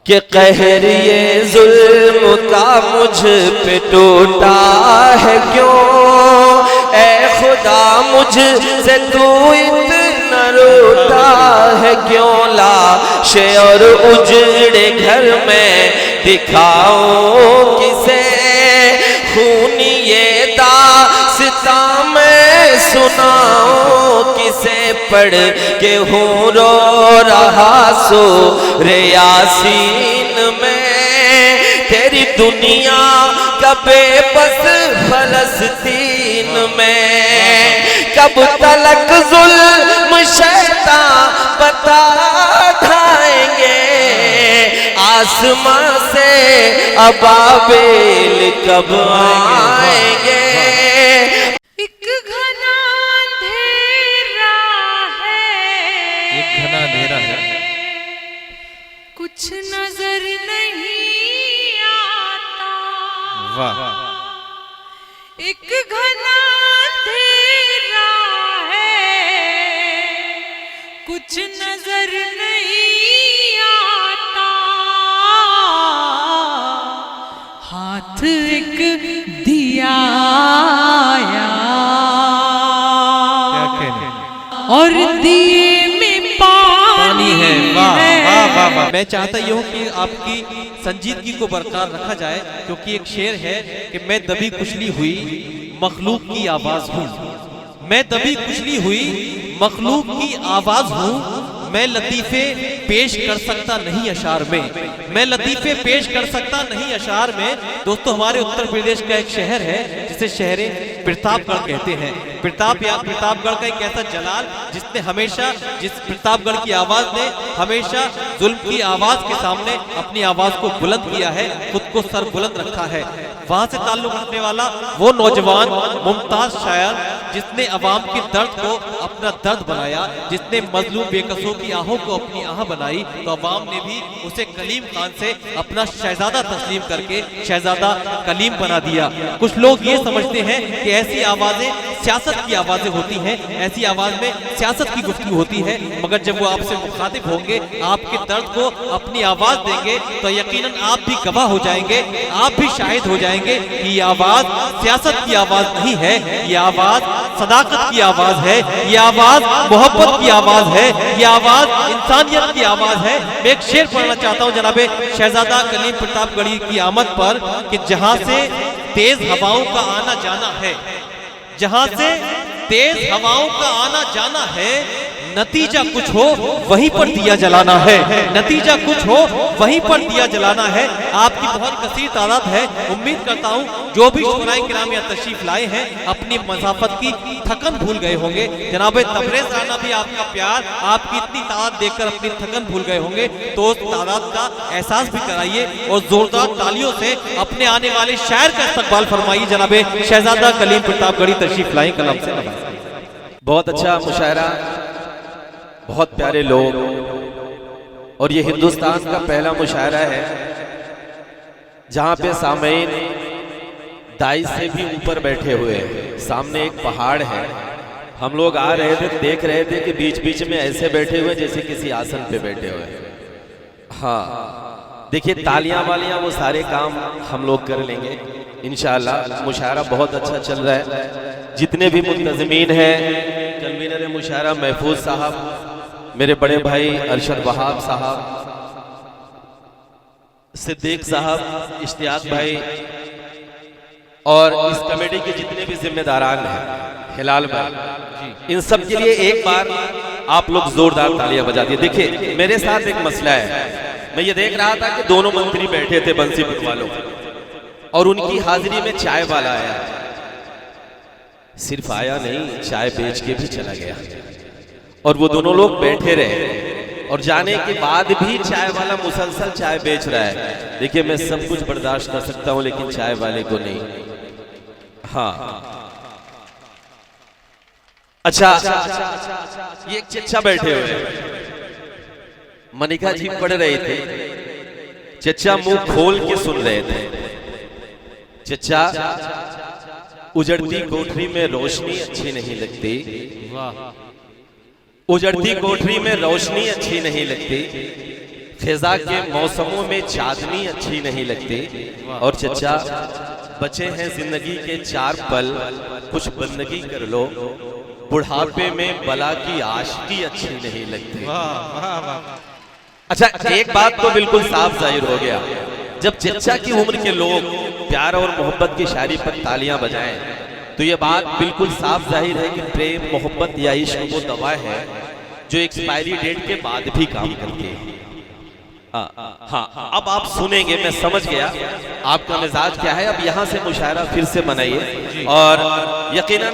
کہ قہر یہ ظلم کا مجھ پہ ٹوٹا ہے کیوں، اے خدا مجھ سے تو اتنا روتا ہے کیوں، لاش اور اجڑے گھر میں دکھاؤں کسے، خونی یہ داستاں میں سناؤں کسے، پڑھ کے ہوں رو رہا سورہ یاسین میں، تیری دنیا کا بے بس فلسطین میں، کب تلک ظلم شیطان بتا کھائیں گے، آسمان سے ابابیل کب آئیں گے۔ ایک گھنا اندھیرا ہے، کچھ نظر نہیں آتا، ایک گھنا اندھیرا ہے، کچھ نظر نہیں آتا، ہاتھ ایک دیا آیا اور دیے میں پانی ہے۔ میں چاہتا یہ ہوں کہ آپ کی سنجیدگی کو برقرار رکھا جائے، کیونکہ ایک شعر ہے کہ میں دبی کچلی ہوئی مخلوق کی آواز ہوں، میں دبی کچلی ہوئی مخلوق کی آواز ہوں، میں لطیفے پیش کر سکتا نہیں اشعار میں، میں لطیفے پیش کر سکتا نہیں اشعار میں۔ دوستو ہمارے اتر پردیش کا ایک شہر ہے جسے شہر پرتاپ گڑھ کہتے ہیں۔ پرتاپ گڑھ کا ایک ایسا جلال جس نے ہمیشہ، جس پرتاپ گڑھ کی آواز نے ہمیشہ ظلم کی آواز کے سامنے اپنی آواز کو بلند کیا ہے، خود کو سر بلند رکھا ہے۔ وہاں سے تعلق رکھنے والا وہ نوجوان ممتاز شاعر جس نے عوام کے درد کو اپنا درد بنایا، جس نے مظلوم بے قصوں کی آہوں کو اپنی آہ بنائی، تو عوام نے بھی اسے کلیم خان سے اپنا شہزادہ تسلیم کر کے شہزادہ کلیم بنا دیا۔ کچھ لوگ یہ سمجھتے ہیں کہ ایسی آوازیں سیاست کی آوازیں ہوتی ہیں، ایسی آواز میں سیاست کی گفتگو ہوتی ہے، مگر جب وہ آپ سے مخاطب ہوں گے، آپ کے درد کو اپنی آواز دیں گے، تو یقیناً آپ بھی گواہ ہو جائیں گے، آپ بھی شاہد ہو جائیں گے کہ یہ آواز سیاست کی آواز نہیں ہے، یہ آواز صداقت کی آواز ہے، یہ آواز محبت کی آواز ہے، یہ آواز انسانیت کی آواز ہے۔ میں ایک شعر پڑھنا چاہتا ہوں جناب شہزادہ کلیم پرتاپ گڑھی کی آمد پر کہ جہاں سے تیز ہواؤں کا آنا جانا ہے، جہاں سے تیز ہواؤں کا آنا جانا ہے، نتیجہ کچھ ہو وہیں پر دیا جلانا ہے، نتیجہ کچھ ہو وہیں پر دیا جلانا ہے۔ آپ کی بہت کثیر تعداد ہے، امید کرتا ہوں جو بھی شعراء کرام یہاں تشریف لائے ہیں اپنی مضافت کی تھکن بھول گئے ہوں گے۔ جناب تبریز رانا بھی آپ کا پیار، آپ کی اتنی تعداد دیکھ کر اپنی تھکن بھول گئے ہوں گے، تو اس تعداد کا احساس بھی کرائیے اور زوردار تالیوں سے اپنے آنے والے شاعر کا استقبال فرمائیے۔ جناب شہزادہ کلیم پرتاپ گڑھی تشریف لائیں، کلام سے نوازیں۔ بہت اچھا مشاعرہ، بہت پیارے لوگ، اور یہ ہندوستان کا پہلا مشاعرہ ہے جہاں پہ سامعین دائی سے بھی اوپر بیٹھے ہوئے ہیں۔ سامنے ایک پہاڑ ہے، ہم لوگ آ رہے تھے دیکھ رہے تھے کہ بیچ بیچ میں ایسے بیٹھے ہوئے جیسے کسی آسن پہ بیٹھے ہوئے ہیں۔ ہاں دیکھیے تالیاں والیاں وہ سارے کام ہم لوگ کر لیں گے انشاءاللہ۔ مشاعرہ بہت اچھا چل رہا ہے، جتنے بھی منتظمین ہیں، کنوینر مشاعرہ محفوظ صاحب، میرے بڑے بھائی ارشد وہاب صاحب، صدیق صاحب، اشتیاق بھائی، اور اس کمیٹی کے جتنے بھی ذمہ داران ہیں، ہلال بھائی، ان سب کے لیے ایک بار آپ لوگ زوردار تالیاں بجا دیے۔ دیکھیں میرے ساتھ ایک مسئلہ ہے، میں یہ دیکھ رہا تھا کہ دونوں منتری بیٹھے تھے بنسی پور والوں، اور ان کی حاضری میں چائے والا آیا، صرف آیا نہیں چائے بیچ کے بھی چلا گیا، اور وہ دونوں لوگ بیٹھے رہے، اور جانے کے بعد بھی چائے والا مسلسل چائے بیچ رہا ہے۔ دیکھیں میں سب کچھ برداشت کر سکتا ہوں لیکن چائے والے کو نہیں۔ ہاں اچھا یہ ایک چچا بیٹھے ہوئے ہیں، منیکا جی پڑھ رہے تھے، چچا منہ کھول کے سن رہے تھے۔ چچا اجڑتی کوٹری میں روشنی اچھی نہیں لگتی، اجڑتی کوٹری میں روشنی اچھی نہیں لگتی، خزاں کے موسموں میں چاندنی اچھی نہیں لگتی، اور چچا بچے ہیں زندگی کے 4 پل، کچھ بندگی کر لو، بڑھاپے میں بلا کی عاشقی اچھی نہیں لگتی۔ اچھا ایک بات تو بالکل صاف ظاہر ہو گیا، جب چچا کی عمر کے لوگ پیار اور محبت کی شاعری پر تالیاں بجائیں تو یہ بات بالکل صاف ظاہر ہے کہ پریم، محبت یا عشق وہ دوا ہے جو ایکسپائری ڈیٹ کے بعد بھی کام کرتی ہے۔ ہاں اب آپ سنیں گے، میں سمجھ گیا آپ کا مزاج کیا ہے۔ اب یہاں سے مشاعرہ پھر سے منائیے، اور یقیناً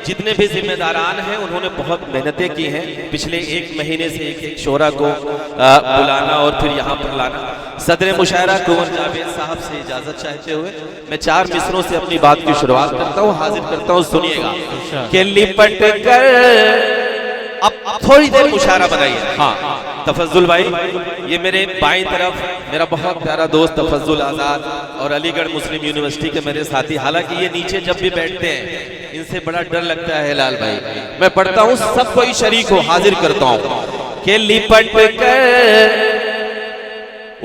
جتنے بھی ذمہ داران ہیں انہوں نے بہت محنتیں کی ہیں پچھلے 1 مہینے سے ایک شعرا کو بلانا اور پھر یہاں پر لانا۔ صدر مشاعرہ کنور جاوید صاحب سے اجازت چاہتے ہوئے میں 4 مصروں سے اپنی بات کی شروعات کرتا ہوں، حاضر کرتا ہوں، سنیے گا کہ لپٹ کر اب تھوڑی دیر مشاعرہ بنائیے۔ ہاں تفضل بھائی، یہ میرے بائیں طرف میرا بہت پیارا دوست تفضل آزاد اور علی گڑھ مسلم یونیورسٹی کے میرے ساتھی، حالانکہ یہ نیچے جب بھی بیٹھتے ہیں ان سے بڑا ڈر لگتا ہے ہلال بھائی، میں پڑھتا ہوں سب کوئی شریک ہو، حاضر کرتا ہوں کہ لپٹ کر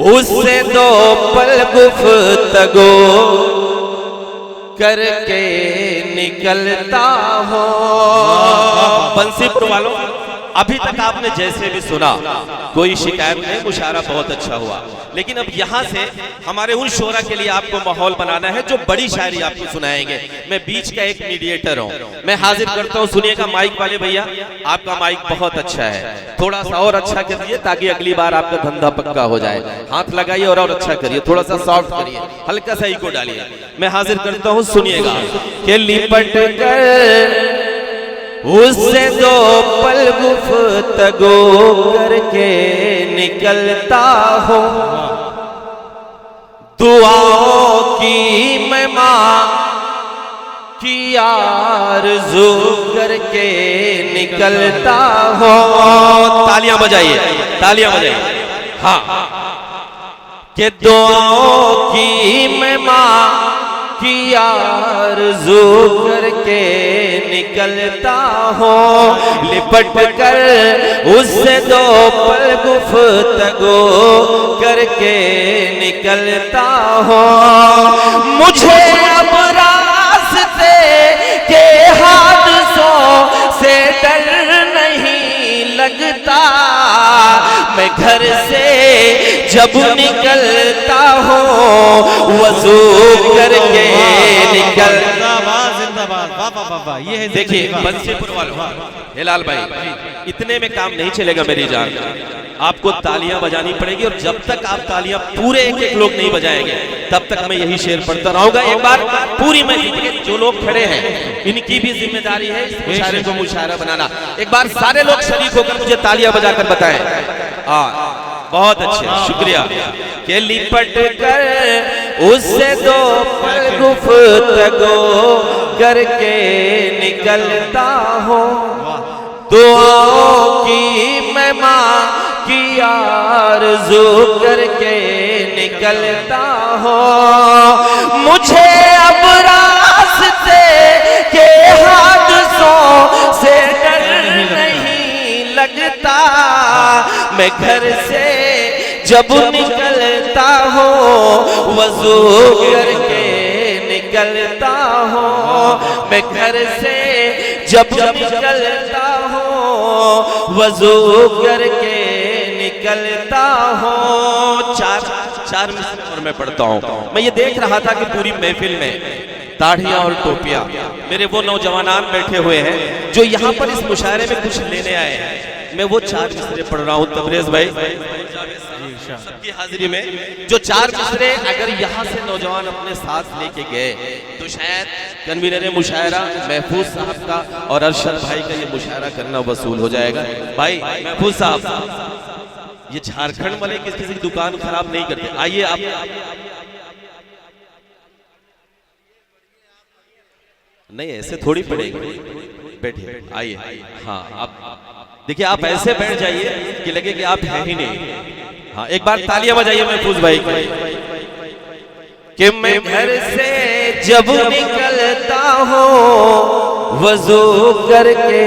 اس سے 2 پل گفتگو کر کے نکلتا ہوں۔ بنسی پور والوں، ابھی تک آپ نے جیسے بھی سنا کوئی شکایت نہیں، مشاعرہ بہت اچھا ہوا، لیکن اب یہاں سے ہمارے ان شعراء کے لیے آپ کو ماحول بنانا ہے جو بڑی شاعری آپ کو سنائیں گے۔ میں بیچ کا ایک میڈیٹر ہوں، میں حاضر کرتا ہوں، سنیے گا مائک والے بھیا، آپ کا مائک بہت اچھا ہے، تھوڑا سا اور اچھا کریے تاکہ اگلی بار آپ کا دھندا پکا ہو جائے، ہاتھ لگائیے اور اچھا کریے، تھوڑا سا سافٹ کریے، ہلکا سا ایکو ڈالیے۔ میں حاضر کرتا ہوں، سنیے گا کہ لپٹ کر اس سے 2 پل گفتگو کر کے نکلتا ہوں، دعاؤں کی میں ماں کی آرزو کر کے نکلتا ہوں۔ تالیاں بجائیے، تالیاں بجائیے، ہاں کہ دعاؤں کی میں ماں کی آرزو کر کے نکلتا ہوں، لپٹ کر اس سے 2 پل گفتگو کر کے نکلتا ہوں۔ مجھے اب راستے کے حادثوں سے ڈر نہیں لگتا، میں گھر سے جب نکلتا ہوں وضو کر کے نکلتا۔ یہ ہے دیکھیے بنسی پور والوں، ہلال بھائی اتنے میں کام نہیں چلے گا میری جان، آپ کو تالیاں بجانی پڑے گی، اور جب تک آپ تالیاں پورے ایک لوگ نہیں بجائیں گے تب تک میں یہی شعر پڑھتا رہوں گا۔ ایک بار پوری محفل کے جو لوگ کھڑے ہیں ان کی بھی ذمہ داری ہے اس مشاعرے کو مشاعرہ بنانا، ایک بار سارے لوگ شریک ہو کر مجھے تالیاں بجا کر بتائیں۔ بہت اچھے، شکریہ۔ کہ لپٹ کر اس سے 2 پل گفتگو کر کے نکلتا ہوں، دعاؤں کی میں ماں کی آرزو کر کے نکلتا ہوں۔ مجھے اب راستے کے حادثوں سے ڈر نہیں لگتا، میں گھر سے جب نکلتا ہوں وضو کر کے نکلتا ہوں، میں گھر سے جب نکلتا ہوں وضو کر کے نکلتا ہوں۔ 4 مصرے اور میں پڑھتا ہوں۔ میں یہ دیکھ رہا تھا کہ پوری محفل میں داڑھیاں اور ٹوپیاں میرے وہ نوجوانان بیٹھے ہوئے ہیں جو یہاں پر اس مشاعرے میں کچھ لینے آئے ہیں، میں وہ 4 مصرے پڑھ رہا ہوں۔ تبریز بھائی سب کی حاضری میں جو 4 مصرے اگر یہاں سے نوجوان اپنے ساتھ لے کے گئے تو شاید کنوینر مشاعرہ محفوظ صاحب کا اور ارشد بھائی کا یہ مشاعرہ کرنا وصول ہو جائے گا۔ بھائی محفوظ صاحب، یہ جھارکھنڈ والے کسی کی دکان خراب نہیں کرتے، آئیے آپ نہیں ایسے تھوڑی پڑے گی، بیٹھیے آئیے۔ ہاں آپ دیکھیں، آپ ایسے بیٹھ جائیے کہ لگے کہ آپ ہیں ہی نہیں۔ ہاں ایک بار تالیاں بجائیے محفوظ بھائی کہ میں گھر سے جب نکلتا ہوں وضو کر کے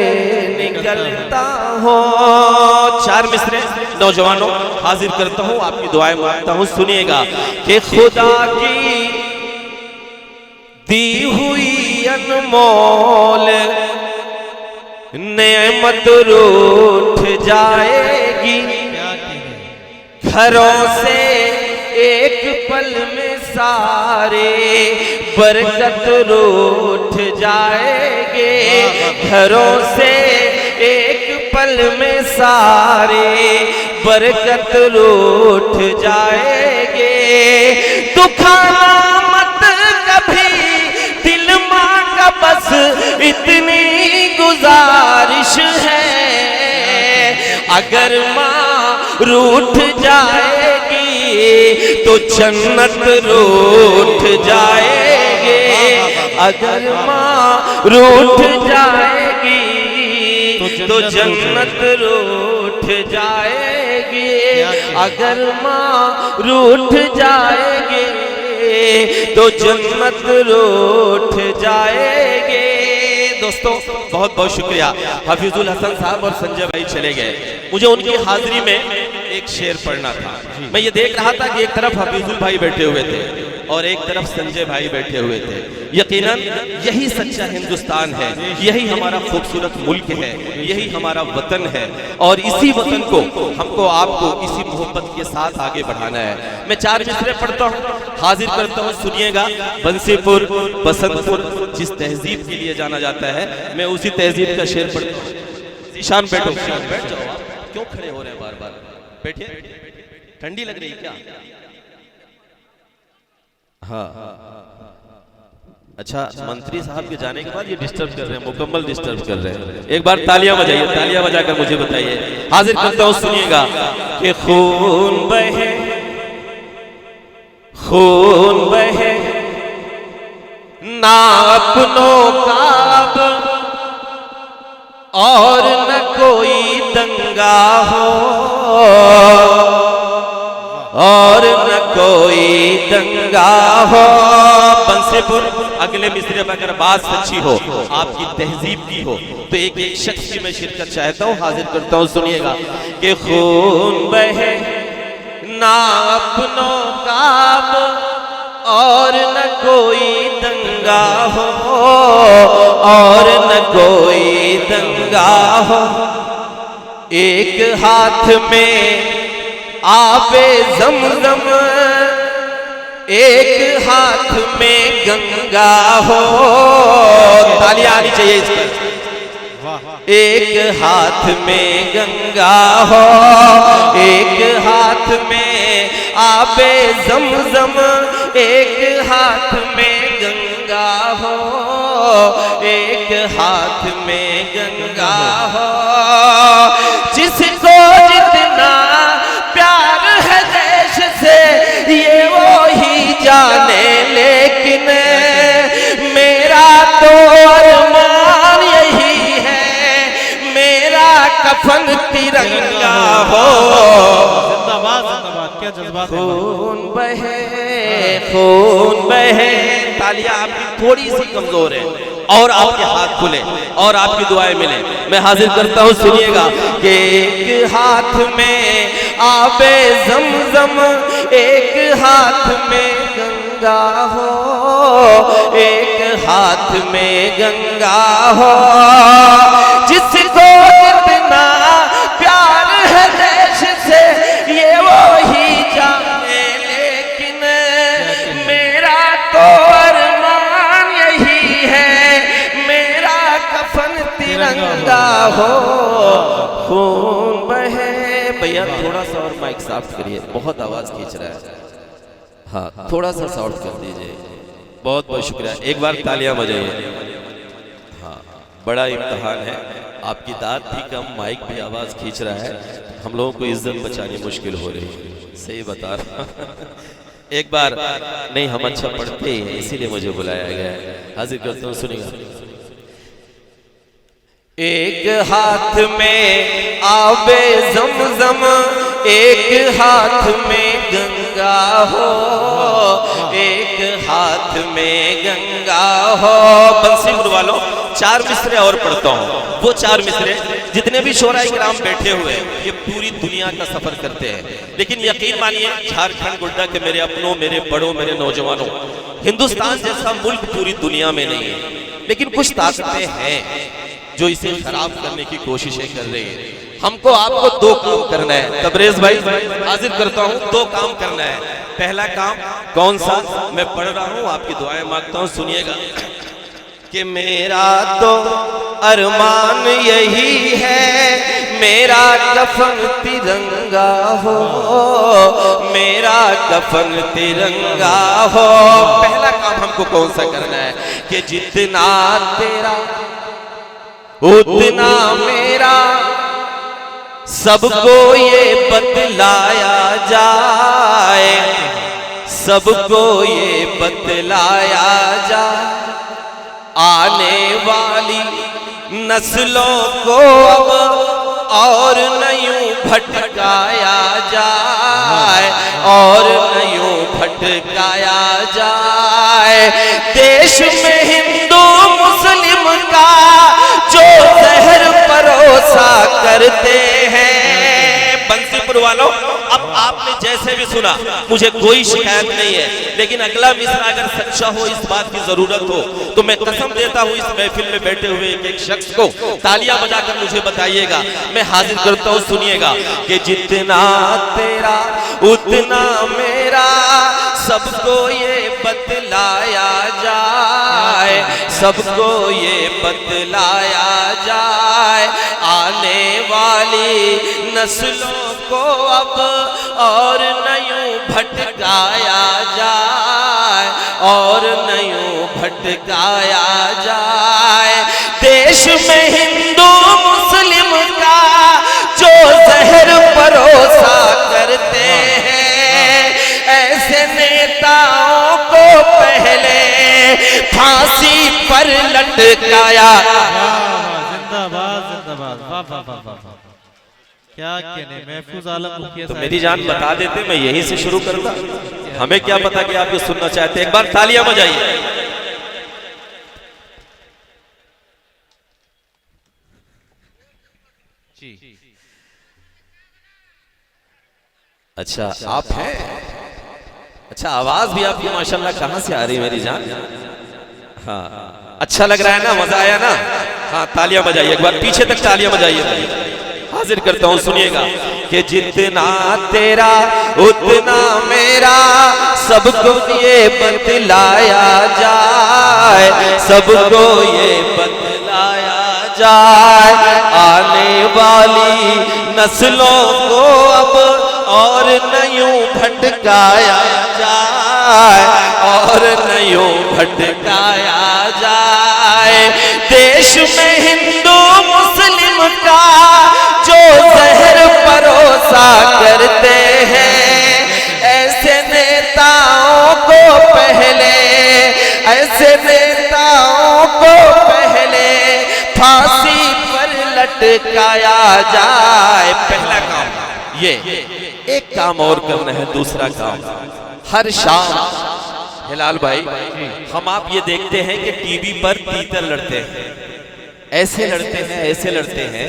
نکلتا ہوں. 4 مصرے نوجوانوں حاضر کرتا ہوں, آپ کی دعائیں مانگتا ہوں, سنیے گا کہ خدا کی دی ہوئی انمول نعمت روٹھ جائے گی, گھروں سے ایک پل میں سارے برکت روٹھ جائے گے, گھروں سے ایک پل میں سارے برکت روٹھ جائے گے. دکھانا مت کبھی دل ماں کا, بس اتنی گزارش ہے, اگر ماں روٹھ جائے گی تو جنت روٹھ جائے گے, اگر ماں روٹھ جائے گی تو جنت روٹھ جائے گی, اگر ماں روٹھ جائے گی تو جنت روٹھ جائے گی. دوستو بہت بہت شکریہ. حفیظ الحسن صاحب اور سنجے بھائی چلے گئے, مجھے ان کی حاضری میں ایک شعر پڑھنا تھا. میں یہ دیکھ رہا تھا کہ ایک طرف حفیظ البھائی بیٹھے ہوئے تھے اور ایک طرف سنجے بھائی بیٹھے ہوئے تھے. یقیناً یہی سچا ہندوستان ہے, یہی ہمارا خوبصورت ملک ہے, یہی ہمارا وطن ہے, اور اسی وطن کو ہم کو آپ کو اسی محبت کے ساتھ آگے بڑھانا ہے. میں 4 مصرے پڑھتا ہوں, حاضر کرتا ہوں, سنیے گا. بنسی پور بسنت پور جس تہذیب کے لیے جانا جاتا ہے, میں اسی تہذیب کا شعر پڑھتا ہوں. ذیشان بیٹھو, بیٹھ جاؤ. آپ کیوں کھڑے ہو رہے ہیں بار بار؟ بیٹھے, ٹھنڈی لگ رہی کیا؟ ہاں اچھا, منتری صاحب کے جانے کے بعد یہ ڈسٹرب کر رہے ہیں, مکمل ڈسٹرب کر رہے ہیں. ایک بار تالیاں بجائیے, تالیاں بجا کر مجھے بتائیے. حاضر کرتا ہوں, سنیے گا کہ خون بہے, خون بہے نہ اپنوں کا اب, اور نہ کوئی دنگا ہو, اور نہ کوئی دنگا ہو. بنسی پور اگلے مصرے میں اگر بات سچی ہو, آپ کی تہذیب کی ہو, تو ایک ایک شخص کی میں شرکت چاہتا ہوں, حاضر کرتا ہوں, سنیے گا کہ خون بہے نہ اپنوں کا اب, اور نہ کوئی دنگا ہو, اور نہ کوئی دنگا ہو. ایک ہاتھ میں آب زمزم, ایک ہاتھ میں گنگا ہو. تالیاں آنی چاہیے اس پر. ایک ہاتھ میں گنگا ہو, ایک ہاتھ میں آب زمزم, ایک ہاتھ میں گنگا ہو, ایک ہاتھ میں گنگا ہو. جس کو جتنا پیار ہے دیش سے یہ وہی جانے, لیکن میرا تو ارمان یہی ہے, میرا کفن ترنگا ہو. زندہ باد, زندہ باد. کیا جذبات, خون بہے, خون بہے. تالیاں آپ کی تھوڑی سی کمزور ہے, اور آپ کے ہاتھ کھلے اور آپ کی دعائیں ملیں. میں حاضر کرتا ہوں, سنیے گا کہ ایک ہاتھ میں آب زمزم, ایک ہاتھ میں گنگا ہو, ایک ہاتھ میں گنگا ہو. جس کو اتنا پیار ہے دیش سے یہ وہی جانے, لیکن میرا تو ارمان یہی ہے, میرا کفن ترنگا ہو. خون بہے. بھیا تھوڑا سا اور مائک صاف کریے, بہت آواز کھینچ رہا ہے. ہاں تھوڑا سا ساؤنڈ کر دیجئے. بہت بہت شکریہ. ایک بار تالیاں بجائیے. ہاں بڑا امتحان ہے, آپ کی داد بھی کم, مائک بھی آواز کھینچ رہا ہے, ہم لوگوں کو عزت بچانی مشکل ہو رہی ہے. صحیح بتا رہا ہوں. ایک بار نہیں, ہم اچھا پڑھتے ہیں اسی لیے مجھے بلایا گیا ہے. حاضر کرتا ہوں, سنیں گا. ایک ہاتھ میں آب زمزم, ایک ہاتھ میں گنگا ہو, ایک ہاتھ میں گنگا ہو. بنسی پور والوں 4 مصرے اور پڑھتا ہوں. وہ 4 مصرے جتنے بھی شعراء کرام بیٹھے ہوئے ہیں یہ پوری دنیا کا سفر کرتے ہیں، لیکن یقین مانیے جھارکھنڈ گڈا کے میرے اپنوں، میرے بڑوں، میرے نوجوانوں، ہندوستان جیسا ملک پوری دنیا میں نہیں ہے، لیکن کچھ طاقتیں ہیں جو اسے خراب کرنے کی کوششیں کر رہی ہیں۔ ہم کو آپ کو 2 کام کرنا ہے، تبریز بھائی حاضر کرتا ہوں، 2 کام کرنا ہے۔ پہلا کام کون سا؟ میں پڑھ رہا ہوں، آپ کی دعائیں مانگتا ہوں، سنیے گا کہ میرا تو ارمان یہی ہے میرا کفن ترنگا ہو، میرا کفن ترنگا ہو۔ پہلا کام ہم کو کون سا کرنا ہے کہ جتنا تیرا اتنا میرا، سب کو یہ بتلایا جائے، سب کو یہ بتلایا جائے، آنے والی نسلوں کو اب اور نیوں بھٹکایا جائے، اور نیوں بھٹکایا جائے۔ دیش میں ہندو مسلم کا جو زہر پروسا کرتے ہیں، بنسی پور والوں اب آپ نے جیسے بھی سنا مجھے کوئی شکایت نہیں ہے، لیکن اگلا مصرع اگر سچا ہو، اس بات کی ضرورت ہو، تو میں قسم دیتا ہوں اس محفل میں بیٹھے ہوئے ایک شخص کو تالیاں بجا کر مجھے بتائیے گا، میں حاضر کرتا ہوں، سنیے گا کہ جتنا تیرا اتنا میرا، سب کو یہ بتلایا جائے، سب کو یہ بتلایا جائے، آنے والی نسلوں کو اب اور نیوں بھٹکایا جائے، اور نیوں بھٹکایا جائے۔ دیش میں ہندو مسلم کا جو زہر پروسا کرتے ہیں، ایسے نیتاؤں کو پہلے پھانسی پر لٹکایا۔ زندہ باد، زندہ باد، واہ واہ واہ واہ، کیا کہنے، محفوظ عالم مکھیا تو صاحب۔ میری جان بتا دیتے میں یہیں سے شروع کرتا، ہمیں کیا پتا کہ آپ یہ سننا چاہتے ہیں۔ ایک بار تالیاں بجائیے۔ جی اچھا آپ ہیں، اچھا آواز بھی آپ کی ماشاءاللہ کہاں سے آ رہی ہے میری جان؟ ہاں اچھا لگ رہا ہے نا، مزہ آیا نا؟ ہاں تالیاں بجائیے، ایک بار پیچھے تک تالیاں بجائیے۔ حاضر کرتا ہوں، سنیے گا کہ جتنا تیرا اتنا میرا، سب کو یہ بتلایا جائے، سب کو یہ بتلایا جائے، آنے والی نسلوں کو اب اور نیوں بھٹکایا جائے، اور نیوں بھٹکایا جائے۔ دیش میں ہندو مسلم کا جو زہر پروسا کرتے ہیں، ایسے نیتاؤں کو پہلے، ایسے نیتاؤں کو پہلے پھانسی پر لٹکایا جائے۔ پہلا کام یہ، ایک کام اور کرنا ہے۔ دوسرا کام، ہر شام ہلال بھائی ہم آپ یہ دیکھتے ہیں کہ ٹی وی پر تیتر لڑتے ہیں، ایسے لڑتے ہیں، ایسے لڑتے ہیں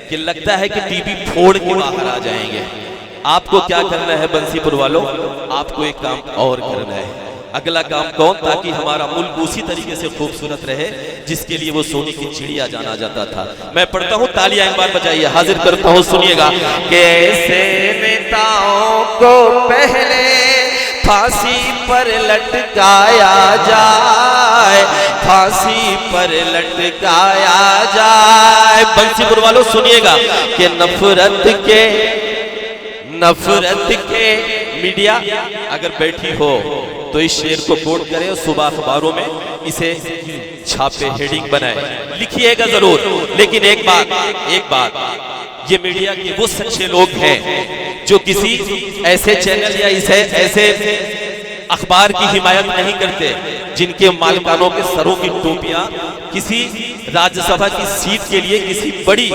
کہ لگتا ہے کہ ٹی وی پھوڑ کے باہر آ جائیں گے۔ آپ کو کیا کرنا ہے بنسی پور والوں؟ آپ کو ایک کام اور کرنا ہے۔ اگلا کام کون؟ تاکہ ہمارا ملک اسی طریقے سے خوبصورت رہے جس کے لیے وہ سونے کی چڑیا جانا جاتا تھا۔ میں پڑھتا ہوں، تالیاں ایک بار بجائیے۔ حاضر کرتا ہوں، سنیے گا کہ ایسے نیتاؤں کو پہلے پھانسی پر لٹکایا جائے، پھانسی پر لٹکایا جائے۔ بنسی پور والوں سنیے گا کہ نفرت کے میڈیا اگر بیٹھی ہو تو اس شعر کو کوٹ کرے اور صبح اخباروں میں اسے چھاپے، ہیڈنگ بنائے، لکھیے گا ضرور۔ لیکن ایک بات، یہ میڈیا کے وہ سچے لوگ ہیں جو کسی ایسے چینل یا ایسے اخبار کی حمایت نہیں کرتے جن کے مالکانوں کے سروں کی ٹوپیاں کسی راجیہ سبھا کی سیٹ کے لیے کسی بڑی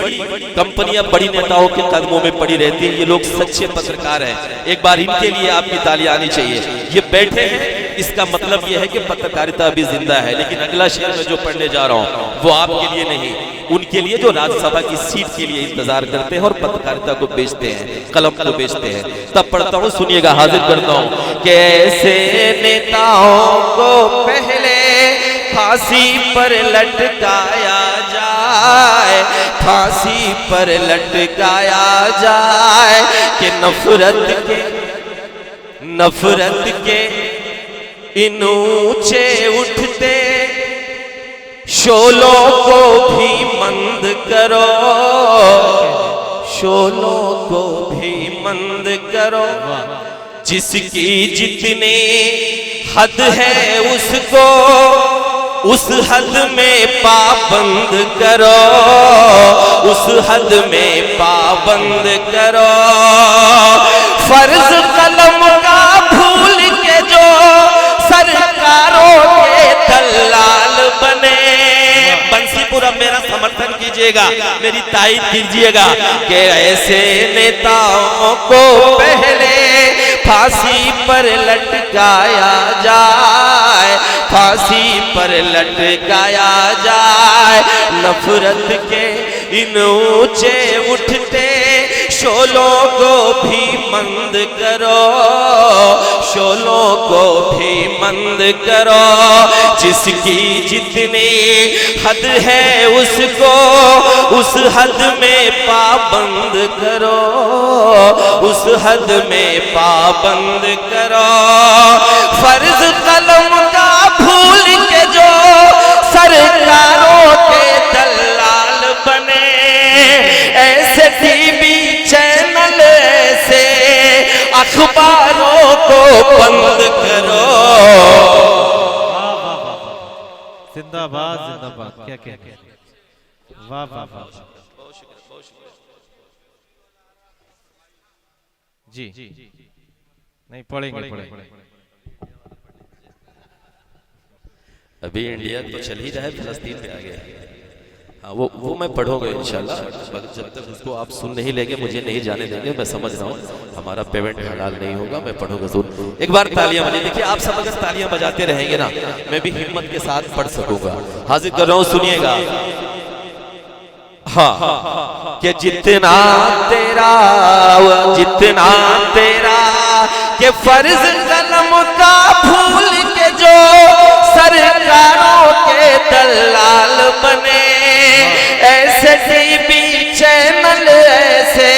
کمپنیاں، بڑی نیتاؤں کے قدموں میں پڑی رہتی ہیں۔ یہ لوگ سچے پترکار ہیں، ایک بار ان کے لیے آپ کی تالیاں آنی چاہیے۔ یہ بیٹھے ہیں اس کا مطلب یہ ہے کہ پترکاریتا بھی زندہ ہے. لیکن اگلا شعر میں جو پڑھنے جا رہا ہوں وہ آپ کے لیے نہیں، ان کے لیے جو راج سبھا کی سیٹ کے لیے انتظار کرتے ہیں اور پترکاریتا کو بیچتے ہیں، قلم کو بیچتے ہیں. تب پڑھتا ہوں، سنیے گا، حاضر کرتا ہوں. کیسے نیتاؤں کو پہلے پھانسی پر لٹکایا جائے، پھانسی پر لٹکایا جائے کہ نفرت کے ان اونچے اٹھتے شعلوں کو بھی مند کرو، شعلوں کو بھی مند کرو. جس کی جتنی حد ہے اس کو اس حد میں پابند کرو، اس حد میں پابند کرو. فرض قلم کا بھول کے جو سرکاروں کے دلال بنے. بنسی پورا میرا سمرتھن کیجئے گا، میری تائید کیجئے گا کہ ایسے نیتاؤں کو پہلے پھانسی پر لٹکایا جائے، پھانسی پر لٹکایا جائے. نفرت کے ان اونچے اٹھتے شعلوں کو بھی مند کرو، شعلوں کو بھی مند کرو. جس کی جتنی حد ہے اس کو اس حد میں پابند کرو، اس حد میں پابند کرو. فرض قلم کا بھول کے جو سرکاروں کے دلال بنے، ایسے ٹی وی چینل سے اخباروں کو بند کرو. زندہ باد، زندہ باد. کیا کہتے ہیں؟ واہ واہ واہ. جی نہیں پڑھیں گے. ابھی انڈیا تو چل ہی رہا ہے، فلسطین پہ آگے. ہاں وہ میں پڑھوں گا انشاءاللہ. جب تک اس کو آپ سن نہیں لیں گے مجھے نہیں جانے دیں گے. میں سمجھ رہا ہوں ہمارا پیمنٹ حلال نہیں ہوگا. میں پڑھوں گا ضرور. ایک بار تالیاں بجائیں. دیکھیے آپ سب اگر تالیاں بجاتے رہیں گے نا میں بھی ہمت کے ساتھ پڑھ سکوں گا. حاضر کر رہا ہوں، سنیے گا. ہاں کہ جتنا تیرا کہ فرض قلم کا بھول کے جو سرکاروں کے دلال بنے، ایسے ٹی وی چینل ایسے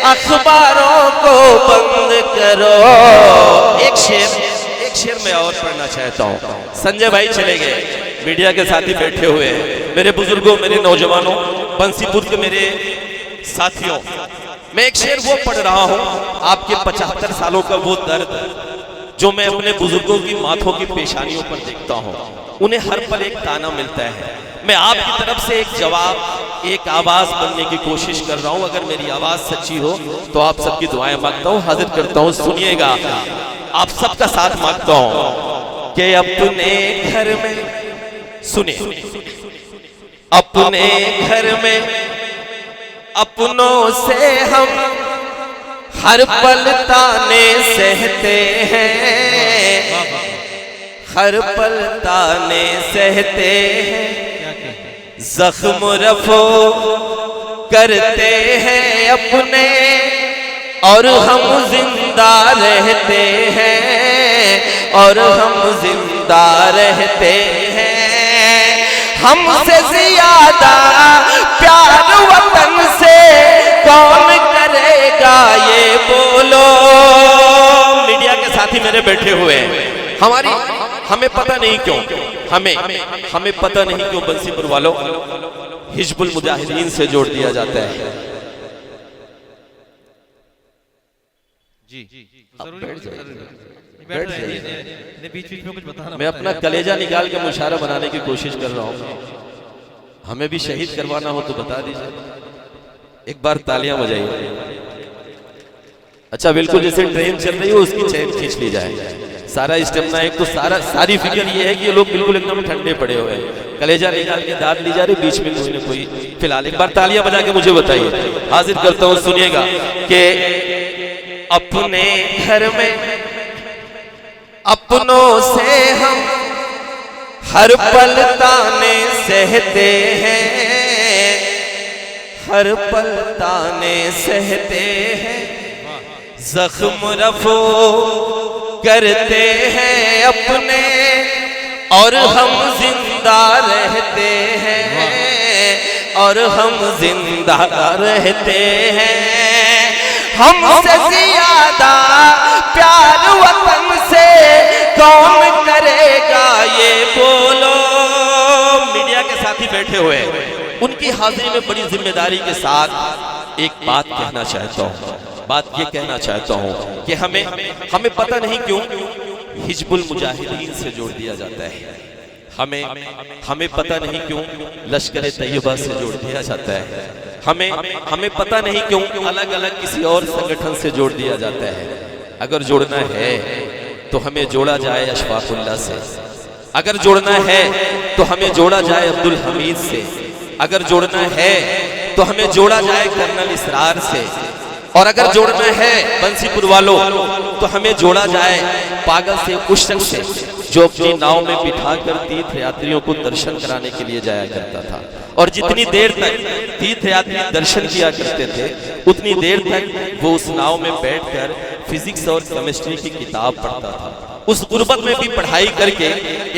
اخباروں کو بند کرو. ایک شعر میں اور پڑھنا چاہتا ہوں. سنجے بھائی چلے گئے، میڈیا کے ساتھی بیٹھے ہوئے ہیں. میرے بزرگوں، میرے نوجوانوں، بنسی پور کے میرے ساتھیوں، میں ایک شعر وہ پڑھ رہا ہوں. آپ کے 75 سالوں کا وہ درد جو میں اپنے بزرگوں کی ماتھوں کی پیشانیوں پر دیکھتا ہوں. انہیں ہر پل ایک تانا ملتا ہے. میں آپ کی طرف سے ایک جواب، ایک آواز بننے کی کوشش کر رہا ہوں. اگر میری آواز سچی ہو تو آپ سب کی دعائیں مانگتا ہوں. حاضر کرتا ہوں، سنیے گا. آپ سب کا ساتھ مانگتا ہوں کہ اپنے گھر میں، سنیں، اپنے گھر میں اپنوں سے ہم ہر پل تانے سہتے ہیں، ہر پل تانے سہتے ہیں. زخم رفع کرتے ہیں اپنے اور ہم زندہ رہتے ہیں، اور ہم زندہ رہتے ہیں. ہم سے زیادہ پیار وطن سے کون کرے گا یہ بولو. میڈیا کے ساتھی میرے بیٹھے ہوئے ہیں. ہمیں پتہ نہیں کیوں، ہمیں پتہ نہیں کیوں بنسی پور والوں حزب المجاہدین سے جوڑ دیا جاتا ہے. جی بیٹھ جائیے. میں اپنا کلیجہ نکال کے مشاعرہ بنانے کی کوشش کر رہا ہوں. ہمیں بھی شہید کروانا ہو تو بتا دیجئے. ایک بار تالیاں بجائیے. اچھا بالکل جیسے ٹرین چل رہی ہو اس کی چین کھینچ لی جائے. سارا اسٹیمنا ایک تو ساری فکر یہ ہے کہ یہ لوگ بالکل ایک دم ٹھنڈے پڑے ہوئے ہیں. کلیجہ نکال کے داد لی جا رہی، بیچ میں کوئی نہ کوئی. فی الحال ایک بار تالیاں بجا کے مجھے بتائیے. حاضر کرتا ہوں، سنیے گا کہ اپنے گھر میں اپنوں سے ہم ہر پل تانے سہتے ہیں، ہر پل تانے سہتے ہیں، زخم رفو کرتے ہیں اپنے اور ہم زندہ رہتے ہیں، اور ہم زندہ رہتے ہیں۔ ہم سے زیادہ پیار وطن سے کون کرے گا یہ بولو۔ میڈیا کے ساتھی بیٹھے ہوئے، ان کی حاضری میں بڑی ذمہ داری کے ساتھ ایک بات کہنا چاہتا ہوں۔ بات یہ کہنا چاہتا ہوں کہ ہمیں پتہ نہیں کیوں حزب المجاہدین سے جوڑ دیا جاتا ہے، ہمیں پتہ نہیں کیوں لشکر طیبہ سے جوڑ دیا جاتا ہے، ہمیں پتہ نہیں کیوں الگ الگ کسی اور سنگٹھن سے جوڑ دیا جاتا ہے۔ اگر جوڑنا ہے تو ہمیں جوڑا جائے اشفاق اللہ سے، اگر جوڑنا ہے تو ہمیں جوڑا جائے عبدالحمید سے، اگر جوڑنا ہے تو ہمیں جوڑا جائے کرنل اسرار سے، اور اگر جوڑنا ہے بنسی پور والوں تو ہمیں جوڑا جائے پاگل سے اس شخص سے جو اپنی ناؤ میں بٹھا کر تیرتھ یاتریوں کو درشن کرانے کے لیے جایا کرتا تھا، اور جتنی دیر تک تیرتھ یاتری درشن کیا کرتے تھے اتنی دیر تک وہ اس ناؤ میں بیٹھ کر فزکس اور کیمسٹری کی کتاب پڑھتا تھا۔ اس غربت میں بھی پڑھائی کر کے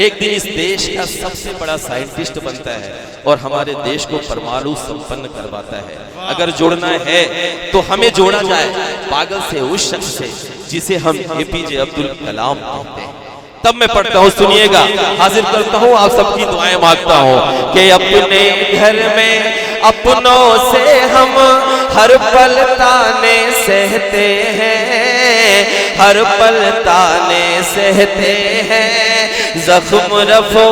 ایک دن اس دیش کا سب سے بڑا سائنٹسٹ بنتا ہے اور ہمارے دیش کو پرمانو سمپن کرواتا ہے۔ اگر جوڑنا ہے تو ہمیں جوڑا جائے پاگل سے اس شخص سے جسے ہم اے پی جے عبدالکلام کہتے ہیں۔ تب میں پڑھتا ہوں، سنیے گا، حاضر کرتا ہوں، آپ سب کی دعائیں مانگتا ہوں کہ اپنے گھر میں اپنوں سے ہم ہر پل تانے سہتے ہیں، ہر پل تانے سہتے ہیں، زخم رفو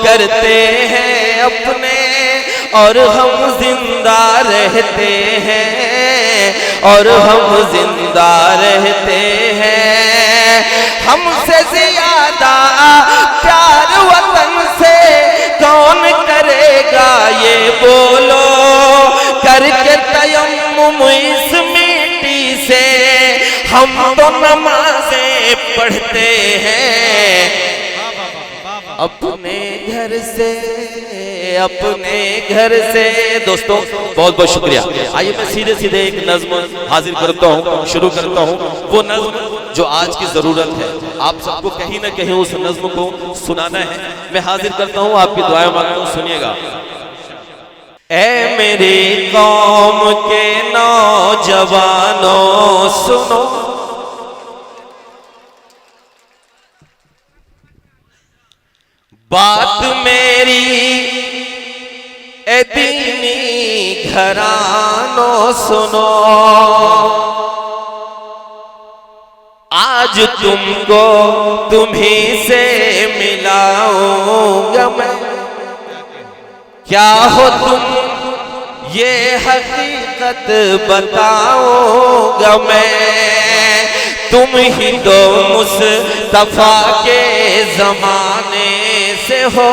کرتے ہیں اپنے اور ہم زندہ رہتے ہیں، اور ہم زندہ رہتے ہیں۔ ہم سے زیادہ پیار وطن سے کون کرے گا یہ بولو، کر کے تیمم اس مٹی سے ہم تو نمازیں پڑھتے ہیں، اپنے گھر سے اپنے گھر سے۔ دوستو بہت بہت شکریہ۔ آئیے میں سیدھے سیدھے ایک نظم حاضر کرتا ہوں، شروع کرتا ہوں، وہ نظم جو آج کی ضرورت ہے، آپ سب کو کہیں نہ کہیں اس نظم کو سنانا ہے۔ میں حاضر کرتا ہوں، آپ کی دعائیں مانگتا ہوں، سنیے گا۔ اے میری قوم کے نوجوانوں سنو، بات میری اے دینی گھرانوں سنو، آج تم کو تمہیں سے ملاؤں گا میں، کیا ہو تم یہ حقیقت بتاؤں گا میں، تم ہی تو مصطفیٰ کے زمانے سے ہو،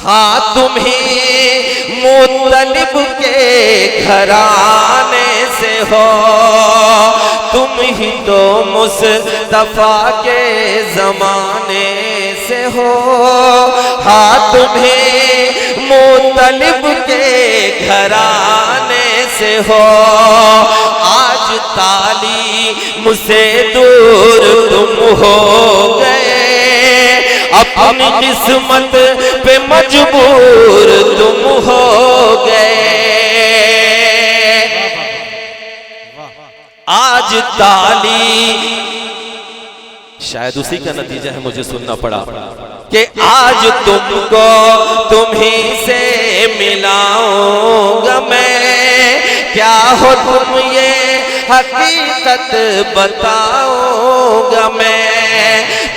ہاں تم ہی مطلب کے گھرانے سے ہو، تم ہی تو مصطفیٰ کے زمانے سے ہو، ہاں تم ہی مطلب کے گھرانے سے ہو، آج تعلیم سے دور تم ہو گئے، اپنی قسمت پہ مجبور تم ہو گئے، آج تعلیم، شاید اسی کا نتیجہ ہے مجھے سننا پڑا کہ آج تم کو تمہیں سے ملاؤں گا میں، کیا ہو تم یہ حقیقت بتاؤں گا میں،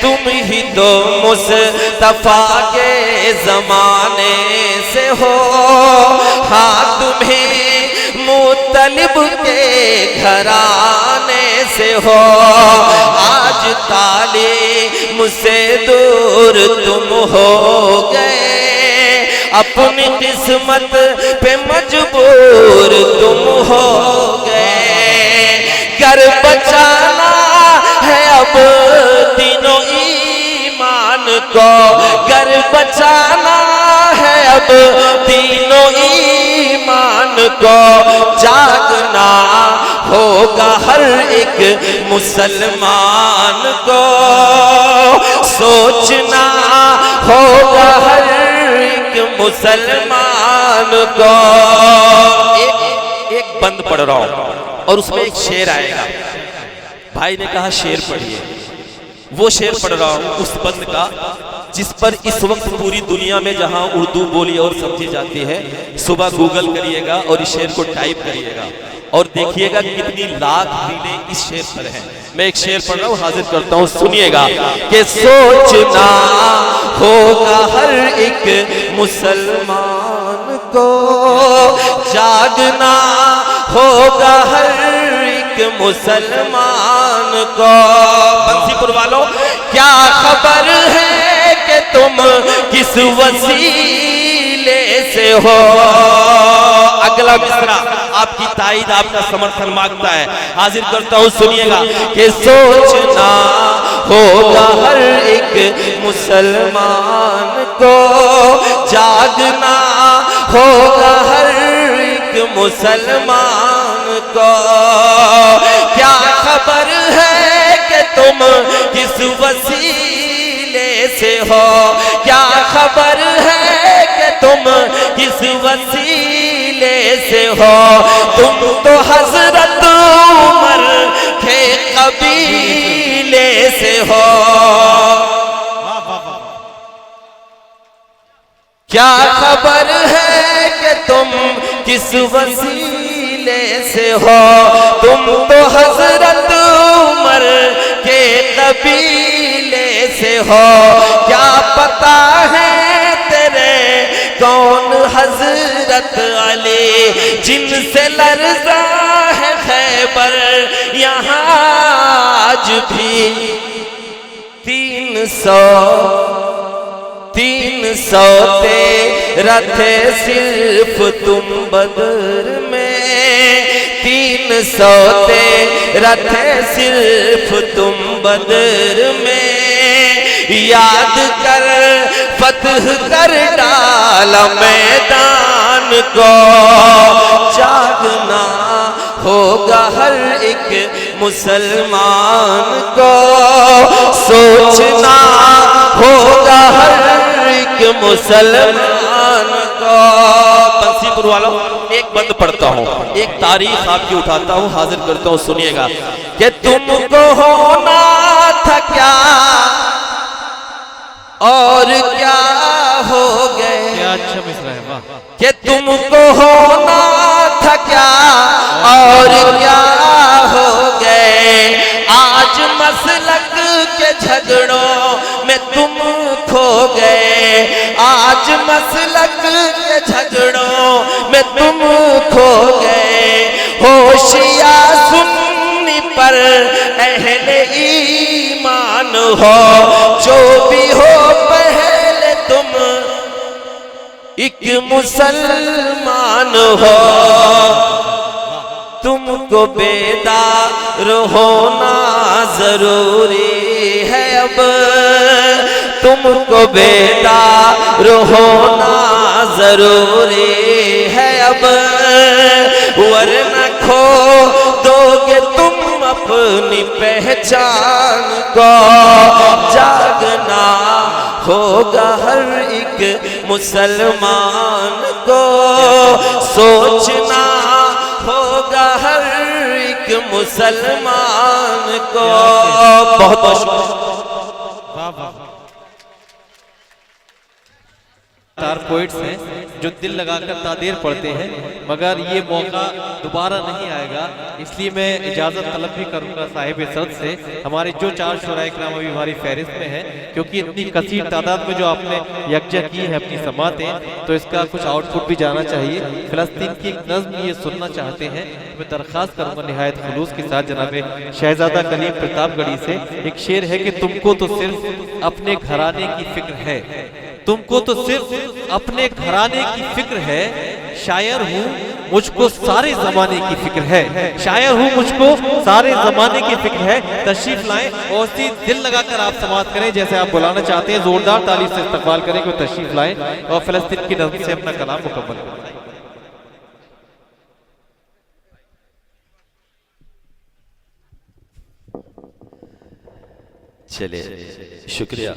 تم ہی تو مصطفیٰ کے زمانے سے ہو، ہاں تمہیں مطلب کے گھرانے سے ہو، آج تعلیم سے دور تم ہو گئے، اپنی قسمت پہ مجبور تم ہو گئے، گر بچانا کو گر بچانا ہے اب دین و ایمان کو، جاگنا ہوگا ہر ایک مسلمان کو، سوچنا ہوگا ہر ایک مسلمان کو۔ ایک بند پڑھ رہا ہوں اور اس میں ایک شعر آئے گا، بھائی نے کہا شعر پڑھیے، وہ شعر پڑھ رہا ہوں اس بند کا جس پر اس وقت پوری دنیا میں جہاں اردو بولی اور سمجھی جاتی ہے، صبح گوگل کریے گا اور اس شعر کو ٹائپ کریے گا اور دیکھیے گا کتنی لاکھ ریلیں اس شعر پر ہیں۔ میں ایک شعر پڑھ رہا ہوں، حاضر کرتا ہوں، سنیے گا کہ سوچنا ہوگا ہر ایک مسلمان کو، جاگنا ہوگا ہر ایک مسلمان کو۔ بنسی پور والوں، کیا خبر ہے کہ تم کس وسیلے سے ہو؟ اگلا مصرع آپ کی تائید، آپ کا سمرتھن مانگتا ہے، حاضر کرتا ہوں، سنیے گا کہ سوچنا ہوگا ہر ایک مسلمان کو، جاگنا ہوگا ہر ایک مسلمان کو۔ کیا خبر ہے کہ تم کس وسیلے سے ہو؟ کیا خبر ہے کہ تم کس وسیلے سے ہو؟ تم تو حضرت عمر کے قبیلے سے ہو۔ کیا خبر ہے کہ تم کس وسیلے سے ہو؟ تم تو حضرت عمر کے قبیلے سے ہو۔ کیا پتہ ہے تیرے کون حضرت علی، جن سے لرزا ہے خیبر یہاں آج بھی؟ 300 تیرا تھے صرف تم بدر میں، 300 تیرا تھے صرف تم بدر میں، یاد کر فتح کر ڈالا میدان کو، جاگنا ہوگا ہر ایک مسلمان کو، سوچنا ہوگا ہر ایک مسلمان کو۔ بنسی پور والوں، ایک بند پڑھتا ہوں، ایک تاریخ آپ کی اٹھاتا ہوں، حاضر کرتا ہوں، سنیے گا کہ تم کو ہونا تھا کیا اور کیا ہو گئے، کیا اچھا مصرع ہے، واہ۔ کہ تم کو ہونا تھا کیا اور کیا ہو گئے، آج مسلک کے جھگڑوں میں تم کھو گئے، آج مسلک کے جھگڑوں میں تم کھو گئے، ہوشیار سنی پر اہل ایمان ہو، جو بھی ہو پہلے تم ایک مسلمان ہو، تم کو بیدار ہونا ضروری ہے اب، تم کو بیدار ہونا ضروری ہے اب، ورنہ کھو دو گے تم اپنی پہچان کو، جاگنا ہوگا ہر ایک مسلمان کو، سوچنا ہوگا ہر ایک مسلمان کو۔ بہت بہت شکریہ۔ تار پوئٹس ہیں جو دل لگا کر تادیر پڑھتے ہیں، مگر یہ موقع دوبارہ نہیں آئے گا، اس لیے میں اجازت طلب بھی کروں گا صاحب سرد سے، ہمارے جو 4 شعراء کرام ابھی ہماری فہرست میں ہیں، کیونکہ اتنی کثیر تعداد میں جو آپ نے یکجا کی ہے اپنی سماعتیں، تو اس کا کچھ آؤٹ پٹ بھی جانا چاہیے۔ فلسطین کی ایک نظم یہ سننا چاہتے ہیں، میں درخواست کروں گا نہایت خلوص کے ساتھ جناب شہزادہ کلیم پرتاپ گڑھی سے۔ ایک شعر ہے کہ تم کو تو صرف اپنے گھرانے کی فکر ہے، تم کو تو صرف اپنے گھرانے کی فکر ہے، شاعر ہوں مجھ کو سارے زمانے کی فکر ہے، شاعر ہوں مجھ کو سارے زمانے کی فکر ہے۔ تشریف لائیں اور اسی دل لگا کر آپ سماعت کریں جیسے آپ بلانا چاہتے ہیں، زوردار تعریف سے استقبال کریں کہ وہ تشریف لائیں اور فلسطین کی نظم سے اپنا کلام مکمل کریں۔ چلے شکریہ۔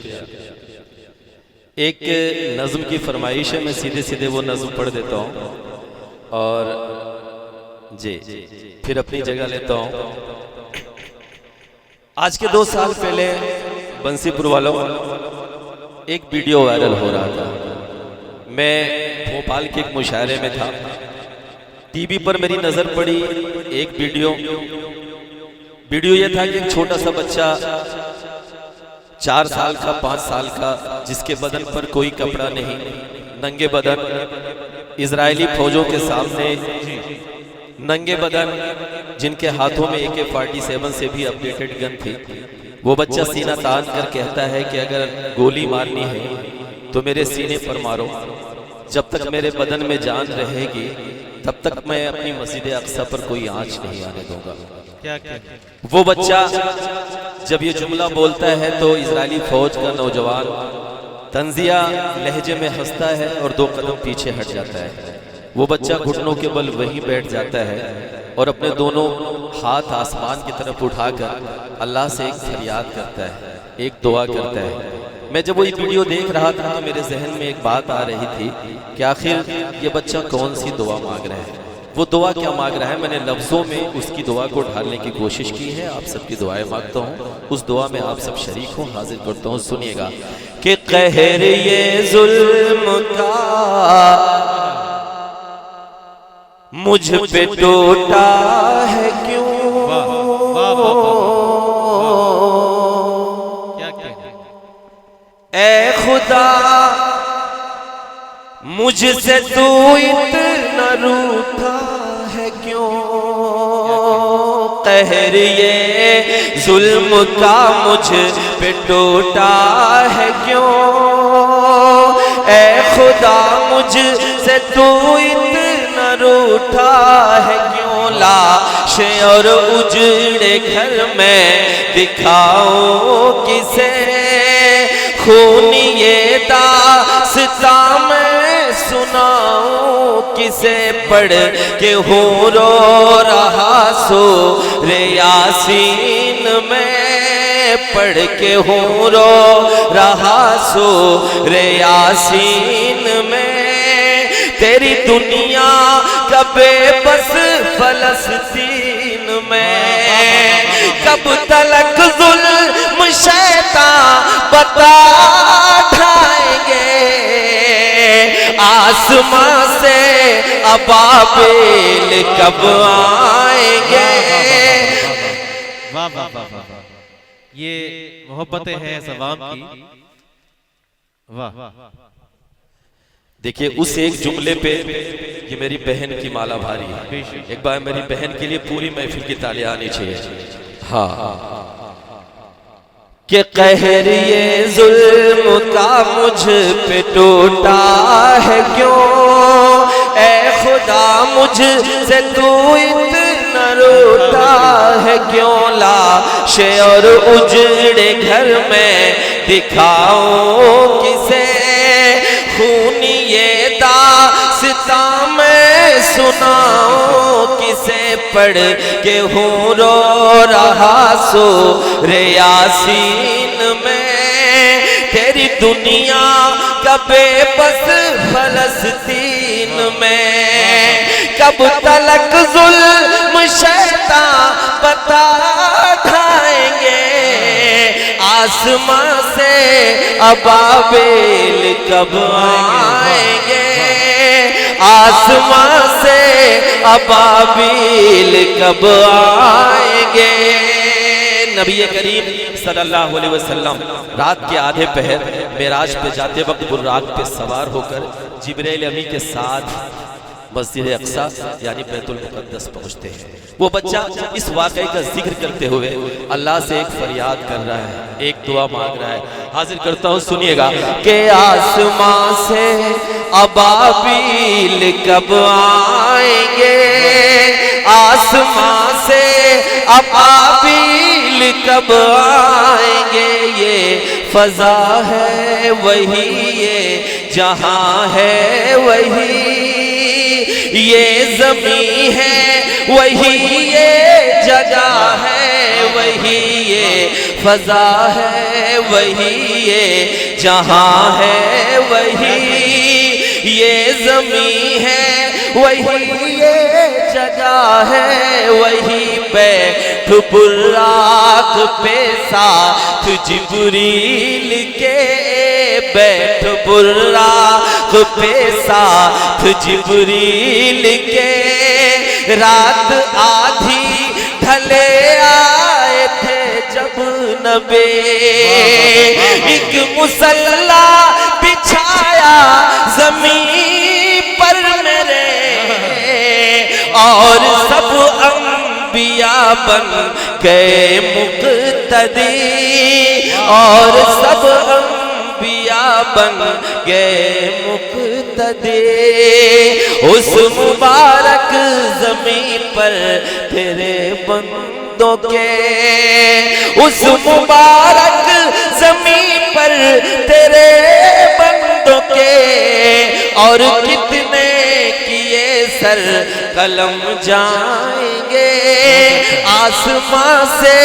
ایک نظم کی فرمائش ہے، میں سیدھے سیدھے وہ نظم پڑھ دیتا ہوں اور جی پھر اپنی جگہ لیتا ہوں۔ آج کے 2 سال پہلے بنسی پور والوں ایک ویڈیو وائرل ہو رہا تھا۔ میں بھوپال کے ایک مشاعرے میں تھا، ٹی وی پر میری نظر پڑی ایک ویڈیو یہ تھا کہ ایک چھوٹا سا بچہ 4 سال کا 5 سال کا، جس کے بدن پر کوئی کپڑا نہیں، ننگے بدن، اسرائیلی فوجوں کے سامنے ننگے بدن، جن کے ہاتھوں میں AK-47 سے بھی اپڈیٹڈ گن تھی۔ وہ بچہ سینہ تان کر کہتا ہے کہ اگر گولی مارنی ہے تو میرے سینے پر مارو، جب تک میرے بدن میں جان رہے گی تب تک میں اپنی مسجد اقصی پر کوئی آنچ نہیں آنے دوں گا۔ وہ بچہ جب یہ جملہ بولتا ہے تو اسرائیلی فوج کا نوجوان طنزیہ لہجے میں ہنستا ہے اور 2 قدم پیچھے ہٹ جاتا ہے۔ وہ بچہ گھٹنوں کے بل وہیں بیٹھ جاتا ہے اور اپنے دونوں ہاتھ آسمان کی طرف اٹھا کر اللہ سے ایک فریاد کرتا ہے، ایک دعا کرتا ہے۔ میں جب وہ ویڈیو دیکھ رہا تھا تو میرے ذہن میں ایک بات آ رہی تھی کہ آخر یہ بچہ کون سی دعا مانگ رہا ہے، وہ دعا کیا مانگ رہا ہے۔ میں نے لفظوں میں اس کی دعا کو ڈھالنے کی کوشش کی ہے، آپ سب کی دعائیں مانگتا ہوں، اس دعا میں آپ سب شریک ہوں، حاضر کرتا ہوں۔ سنیے گا کہ قہر یہ ظلم کا مجھ پہ ٹوٹا ہے کیوں، اے خدا مجھ سے تو اتنا روٹھا ہے کیوں، قہر یہ ظلم کا مجھ پہ ٹوٹا ہے کیوں، اے خدا مجھ سے تو اتنا روٹھا ہے کیوں، لاشیں اور اجڑے گھر میں دکھاؤں کسے، خونی یہ داستاں میں سناؤں کسے، پڑھ کے ہوں رو رہا سورہ یاسین میں، پڑھ کے ہوں رو رہا سورہ یاسین میں، تیری دنیا کا بے بس فلسطین میں، کب تلک ظلم شیطان بتا ڈھائیں گے، آسمان سے ابابیل کب آئیں گے۔ واہ واہ واہ واہ، یہ محبتیں ہیں اس عوام کی۔ واہ، دیکھیے اس ایک جملے پہ یہ میری بہن کی مالا بھاری ہے، ایک بار میری بہن کے لیے پوری محفل کی تالیاں آنی چاہیے۔ ہاں کہ قہر یہ ظلم کا مجھ پہ ٹوٹا ہے کیوں، اے خدا مجھ سے تو اتنا روٹا ہے کیوں، لاشیں اور اجڑے گھر میں دکھاؤں کسے، خونی یہ داستاں میں سناؤں کسے، پڑھ کے ہوں رو رہا سورہ یاسین میں، تیری دنیا کا بے بس فلسطین میں، کب تلک ظلم شیطان بتا ڈھائیں گے، آسمان سے ابابیل کب آئیں گے، آسمان سے ابابیل کب آئیں گے۔ نبی کریم صلی اللہ علیہ وسلم رات کے آدھے پہر معراج پہ جاتے وقت براق پہ سوار ہو کر جبرائیل امی کے ساتھ مسجد اقصی یعنی بیت المقدس پہنچتے ہیں۔ وہ بچہ اس واقعے کا ذکر کرتے ہوئے اللہ سے ایک فریاد کر رہا ہے، ایک دعا مانگ رہا ہے، حاضر کرتا ہوں، سنیے گا کہ آسمان سے ابابیل کب آئیں گے آسمان سے ابابیل کب آئیں گے یہ فضا ہے وہی یہ جہاں ہے وہی یہ زمین ہے وہی یہ جگہ ہے وہی یہ فضا ہے وہی یہ جہاں ہے وہی یہ زمین ہے وہی یہ جگہ ہے وہی بیٹھ براق پہ ساتھ جبریل کے بیٹھ براق پہ ساتھ جبریل کے رات آدھی ڈھلے آئے تھے جب نبی ایک مصلی بچھایا زمین پر میرے اور سب انبیاء بن گئے مقتدی اور سب انبیاء بن گئے مقتدی اس مبارک زمین پر تیرے بندوں کے اس مبارک زمین پر تیرے بندوں کے اور کتنے کیے سر قلم جائیں گے آسمان سے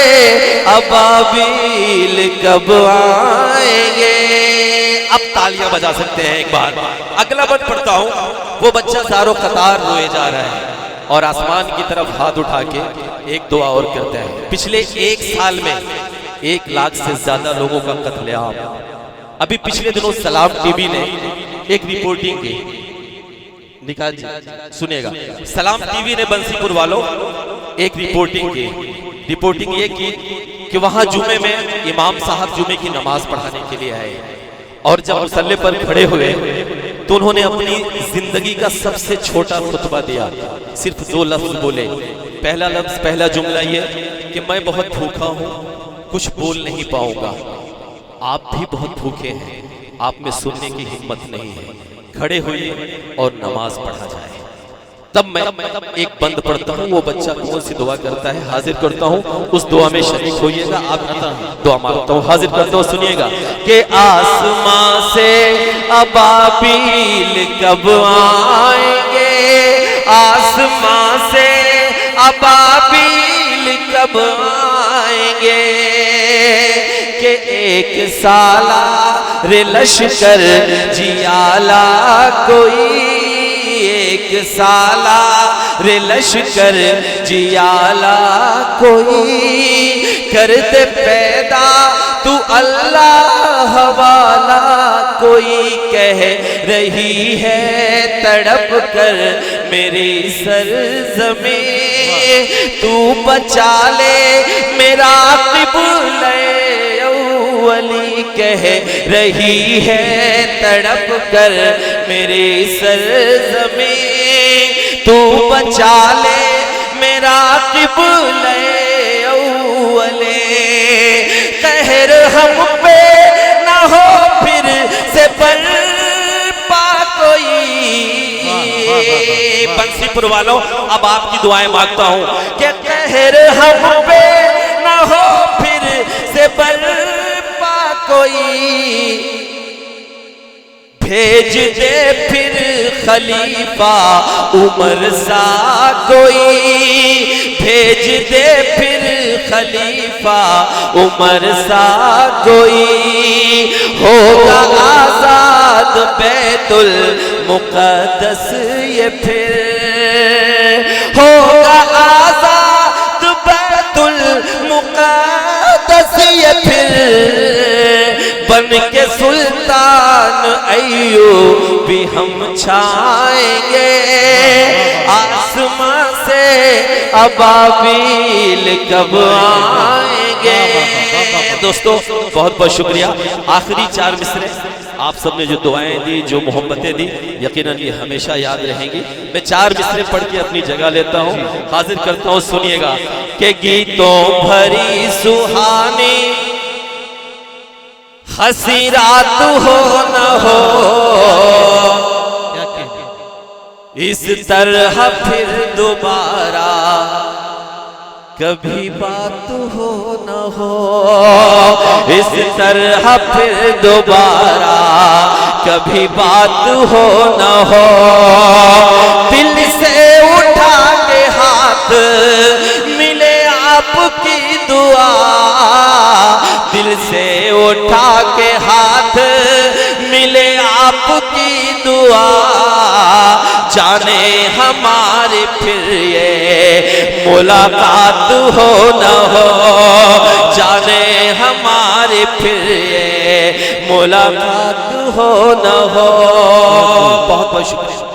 ابابیل کب آئیں گے. اب تالیاں بجا سکتے ہیں ایک بار. اگلا بند پڑھتا ہوں. وہ بچہ زارو قطار روئے جا رہا ہے اور آسمان کی طرف ہاتھ اٹھا کے ایک دعا اور کرتا ہے. پچھلے ایک سال میں 1 لاکھ سے زیادہ لوگوں کا قتل عام. ابھی پچھلے دنوں سلام ٹی وی نے ایک رپورٹنگ کی. نکال جی سنیے گا. سلام ٹی وی نے بنسی پور والوں ایک رپورٹنگ کی. رپورٹنگ یہ کی کہ وہاں جمعے میں امام صاحب جمعے کی نماز پڑھانے کے لیے آئے اور جب مصلی پر کھڑے ہوئے تو انہوں نے اپنی زندگی کا سب سے چھوٹا خطبہ دیا. صرف 2 لفظ بولے. پہلا لفظ پہلا جملہ یہ کہ میں بہت بھوکا ہوں کچھ بول نہیں پاؤں گا. آپ بھی بہت بھوکے ہیں آپ میں سننے کی ہمت نہیں ہے. کھڑے ہوئے اور نماز پڑھا جائے. تب میں ایک بند پڑھتا ہوں. وہ بچہ کون سی دعا کرتا ہے حاضر کرتا ہوں. اس دعا میں شریک ہوئیے گا. آپ دعا مانگتا ہوں حاضر کرتا ہوں. سنیے گا کہ آسمان سے ابابیل کب آئیں گے آسمان سے ابابیل کب آئیں گے کہ 1 سالہ لشکر جیالا کوئی 1 سالہ لشکر جیالا کوئی کر دے پیدا تو اللہ والا کوئی کہہ رہی ہے تڑپ کر میری سرزمین تو بچا لے میرا قبلہ اولی کہہ رہی ہے تڑپ کر میری سرزمین تو بچا لے میرا قبلہ اولی قہر ہم پہ نہ ہو پھر سے برپا کوئی. بنسی پور والوں اب آپ کی دعائیں مانگتا ہوں کہ قہر ہم پہ نہ ہو پھر سے برپا کوئی. بھیج دے پھر خلیفہ عمر سا کوئی بھیج دے پھر خلیفہ عمر سا کوئی ہوگا آزاد بیت المقدس یہ پھر ہوگا آزاد بیت المقدس یہ پھر بن کے سلطان ایوبی ہم چھائیں گے آسمان سے ابابیل کب آئیں گے. دوستو بہت بہت شکریہ. آخری 4 مصرے آپ سب نے جو دعائیں دی جو محبتیں دی یقیناً یہ ہمیشہ یاد رہیں گی. میں 4 مصرے پڑھ کے اپنی جگہ لیتا ہوں حاضر کرتا ہوں. سنیے گا کہ گیتوں بھری سہانی ہنسی رات ہو نہ ہو اس طرح پھر دوبارہ کبھی بات ہو نہ ہو، اس طرح پھر دوبارہ کبھی بات ہو نہ ہو، دل سے اٹھا کے ہاتھ ملے آپ کی دعا، دل سے اٹھا کے ہاتھ ملے آپ کی دعا، جانے ہمارے پھر یہ ملاقات ہو نہ ہو، جانے ہمارے پھر یہ ملاقات ہو نہ ہو۔ بہت بہت شکریہ۔